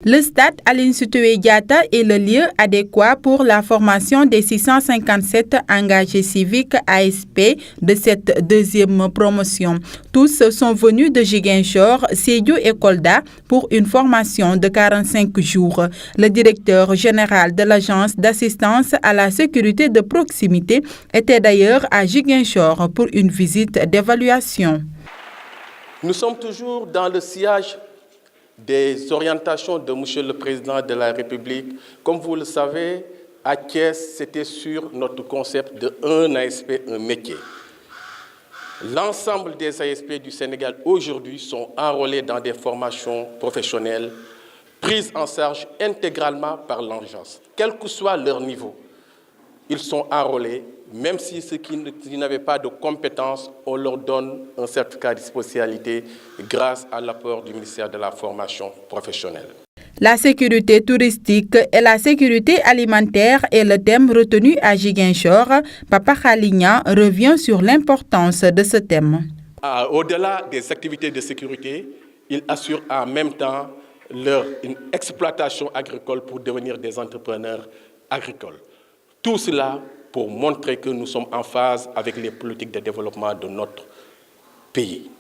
Le stade Aline Sitoé Diatta est le lieu adéquat pour la formation des 657 engagés civiques ASP de cette deuxième promotion. Tous sont venus de Ziguinchor, Sédhiou et Kolda pour une formation de 45 jours. Le directeur général de l'Agence d'assistance à la sécurité de proximité était d'ailleurs à Ziguinchor pour une visite d'évaluation. Nous sommes toujours dans le sillage des orientations de M. le Président de la République. Comme vous le savez, à Thiès, c'était sur notre concept de un ASP, un métier. L'ensemble des ASP du Sénégal aujourd'hui sont enrôlés dans des formations professionnelles prises en charge intégralement par l'agence. Quel que soit leur niveau, ils sont enrôlés. Même si ceux qui n'avaient pas de compétences, on leur donne un certificat de spécialité grâce à l'apport du ministère de la Formation professionnelle. La sécurité touristique et la sécurité alimentaire est le thème retenu à Ziguinchor. Papa Khaligna revient sur l'importance de ce thème. Au-delà des activités de sécurité, ils assurent en même temps une exploitation agricole pour devenir des entrepreneurs agricoles. Tout cela pour montrer que nous sommes en phase avec les politiques de développement de notre pays.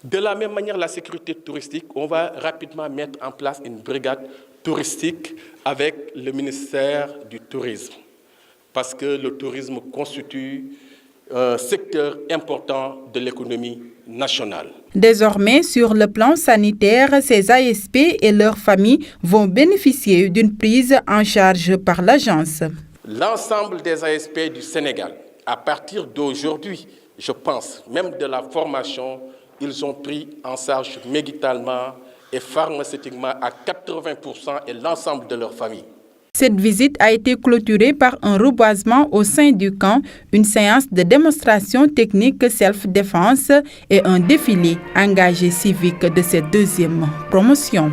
De la même manière, la sécurité touristique, on va rapidement mettre en place une brigade touristique avec le ministère du Tourisme, parce que le tourisme constitue un secteur important de l'économie nationale. Désormais, sur le plan sanitaire, ces ASP et leurs familles vont bénéficier d'une prise en charge par l'agence. L'ensemble des ASP du Sénégal, à partir d'aujourd'hui, je pense, même de la formation, ils ont pris en charge médicament et pharmaceutiquement à 80% et l'ensemble de leur famille. Cette visite a été clôturée par un reboisement au sein du camp, une séance de démonstration technique self-défense et un défilé engagé civique de cette deuxième promotion.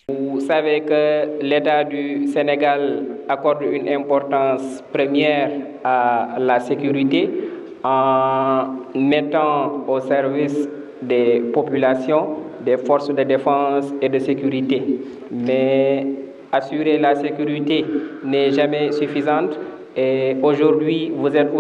Vous savez que l'État du Sénégal accorde une importance première à la sécurité en mettant au service des populations des forces de défense et de sécurité. Mais assurer la sécurité n'est jamais suffisante. Et aujourd'hui, vous êtes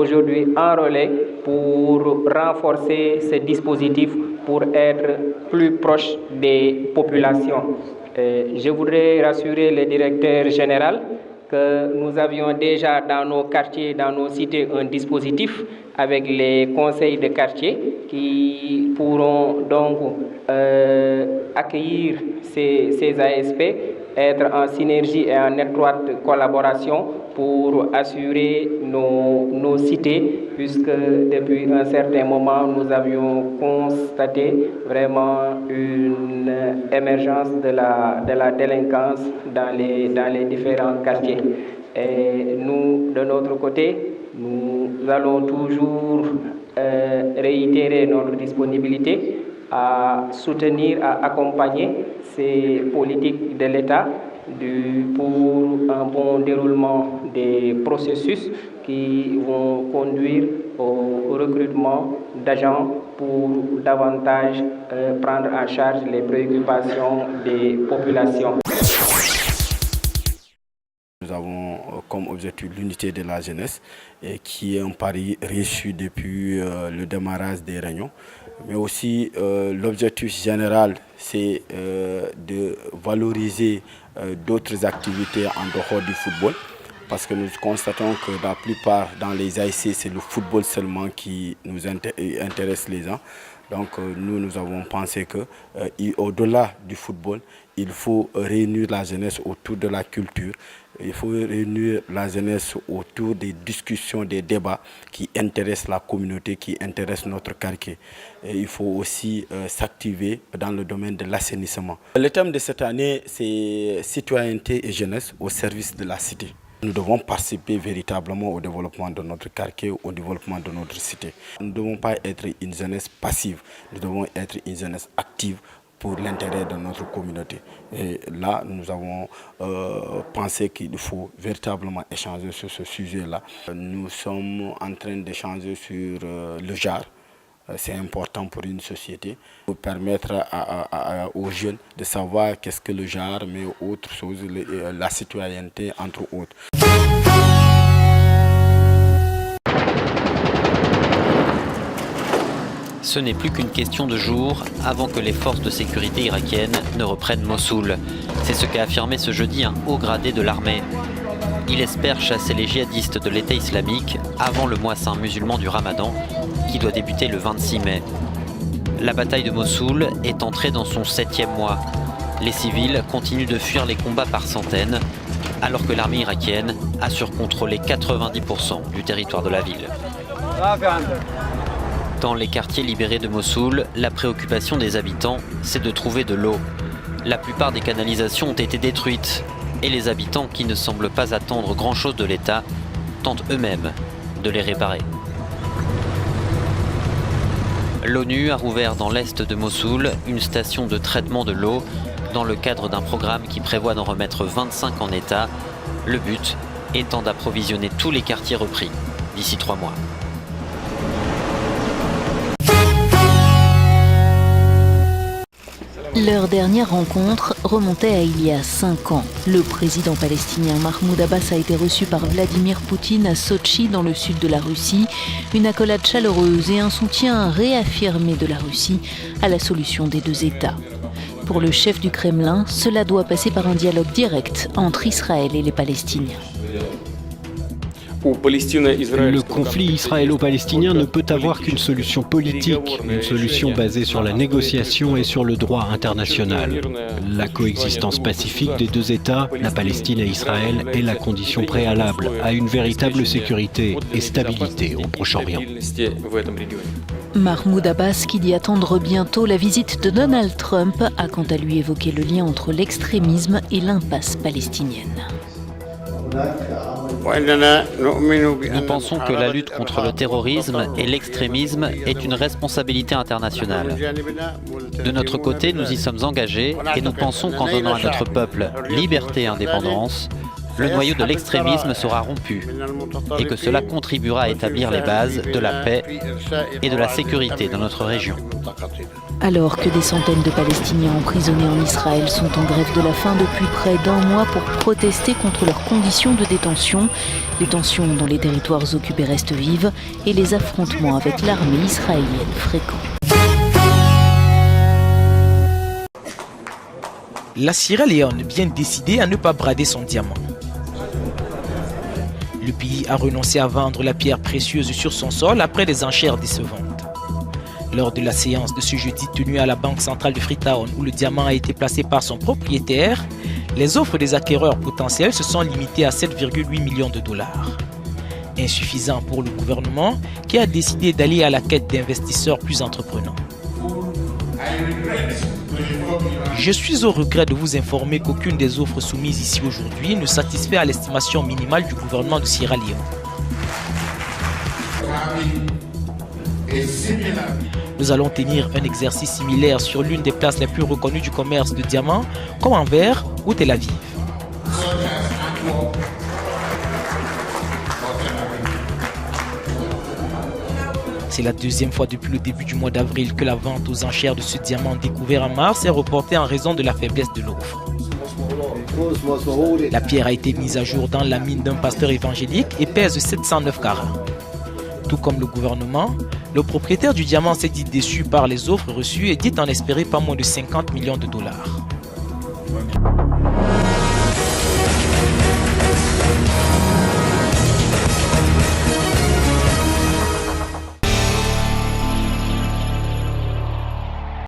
enrôlés pour renforcer ce dispositif pour être plus proche des populations. Je voudrais rassurer le directeur général que nous avions déjà dans nos quartiers, dans nos cités, un dispositif avec les conseils de quartier qui pourront donc accueillir ces ASP, être en synergie et en étroite collaboration pour assurer nos cités, puisque depuis un certain moment, nous avions constaté vraiment une émergence de la délinquance dans les différents quartiers. Et nous, de notre côté, nous allons toujours réitérer notre disponibilité à soutenir, à accompagner ces politiques de l'État pour un bon déroulement des processus qui vont conduire au recrutement d'agents pour davantage prendre en charge les préoccupations des populations. Nous avons comme objectif l'unité de la jeunesse, qui est un pari réussi depuis le démarrage des réunions. Mais aussi l'objectif général, c'est de valoriser d'autres activités en dehors du football. Parce que nous constatons que la plupart dans les ASC, c'est le football seulement qui nous intéresse les gens. Donc nous avons pensé qu'au-delà du football, il faut réunir la jeunesse autour de la culture. Il faut réunir la jeunesse autour des discussions, des débats qui intéressent la communauté, qui intéressent notre quartier. Et il faut aussi s'activer dans le domaine de l'assainissement. Le thème de cette année, c'est citoyenneté et jeunesse au service de la cité. Nous devons participer véritablement au développement de notre quartier, au développement de notre cité. Nous ne devons pas être une jeunesse passive, nous devons être une jeunesse active pour l'intérêt de notre communauté. Et là, nous avons pensé qu'il faut véritablement échanger sur ce sujet-là. Nous sommes en train d'échanger sur le JAR, c'est important pour une société, pour permettre aux jeunes de savoir qu'est-ce que le genre, mais autre chose, la citoyenneté entre autres. Ce n'est plus qu'une question de jours avant que les forces de sécurité irakiennes ne reprennent Mossoul. C'est ce qu'a affirmé ce jeudi un haut gradé de l'armée. Il espère chasser les djihadistes de l'État islamique avant le mois saint musulman du Ramadan, qui doit débuter le 26 mai. La bataille de Mossoul est entrée dans son 7e mois. Les civils continuent de fuir les combats par centaines, alors que l'armée irakienne assure contrôler 90% du territoire de la ville. Dans les quartiers libérés de Mossoul, la préoccupation des habitants, c'est de trouver de l'eau. La plupart des canalisations ont été détruites et les habitants, qui ne semblent pas attendre grand-chose de l'État, tentent eux-mêmes de les réparer. L'ONU a rouvert dans l'est de Mossoul une station de traitement de l'eau dans le cadre d'un programme qui prévoit d'en remettre 25 en état, le but étant d'approvisionner tous les quartiers repris d'ici 3 mois. Leur dernière rencontre remontait à il y a 5 ans. Le président palestinien Mahmoud Abbas a été reçu par Vladimir Poutine à Sotchi, dans le sud de la Russie. Une accolade chaleureuse et un soutien réaffirmé de la Russie à la solution des 2 États. Pour le chef du Kremlin, cela doit passer par un dialogue direct entre Israël et les Palestiniens. Le conflit israélo-palestinien ne peut avoir qu'une solution politique, une solution basée sur la négociation et sur le droit international. La coexistence pacifique des 2 États, la Palestine et Israël, est la condition préalable à une véritable sécurité et stabilité au Proche-Orient. Mahmoud Abbas, qui dit attendre bientôt la visite de Donald Trump, a quant à lui évoqué le lien entre l'extrémisme et l'impasse palestinienne. Nous pensons que la lutte contre le terrorisme et l'extrémisme est une responsabilité internationale. De notre côté, nous y sommes engagés et nous pensons qu'en donnant à notre peuple liberté et indépendance, le noyau de l'extrémisme sera rompu et que cela contribuera à établir les bases de la paix et de la sécurité dans notre région. Alors que des centaines de Palestiniens emprisonnés en Israël sont en grève de la faim depuis près d'1 mois pour protester contre leurs conditions de détention, les tensions dans les territoires occupés restent vives et les affrontements avec l'armée israélienne fréquents. La Sierra Leone vient décider à ne pas brader son diamant. Le pays a renoncé à vendre la pierre précieuse sur son sol après des enchères décevantes. Lors de la séance de ce jeudi tenue à la Banque centrale de Freetown, où le diamant a été placé par son propriétaire, les offres des acquéreurs potentiels se sont limitées à 7,8 millions de dollars. Insuffisant pour le gouvernement, qui a décidé d'aller à la quête d'investisseurs plus entreprenants. Je suis au regret de vous informer qu'aucune des offres soumises ici aujourd'hui ne satisfait à l'estimation minimale du gouvernement de Sierra Leone. Nous allons tenir un exercice similaire sur l'une des places les plus reconnues du commerce de diamants, comme Anvers ou Tel Aviv. C'est la 2e fois depuis le début du mois d'avril que la vente aux enchères de ce diamant découvert en mars est reportée en raison de la faiblesse de l'offre. La pierre a été mise à jour dans la mine d'un pasteur évangélique et pèse 709 carats. Tout comme le gouvernement, le propriétaire du diamant s'est dit déçu par les offres reçues et dit en espérer pas moins de 50 millions de dollars.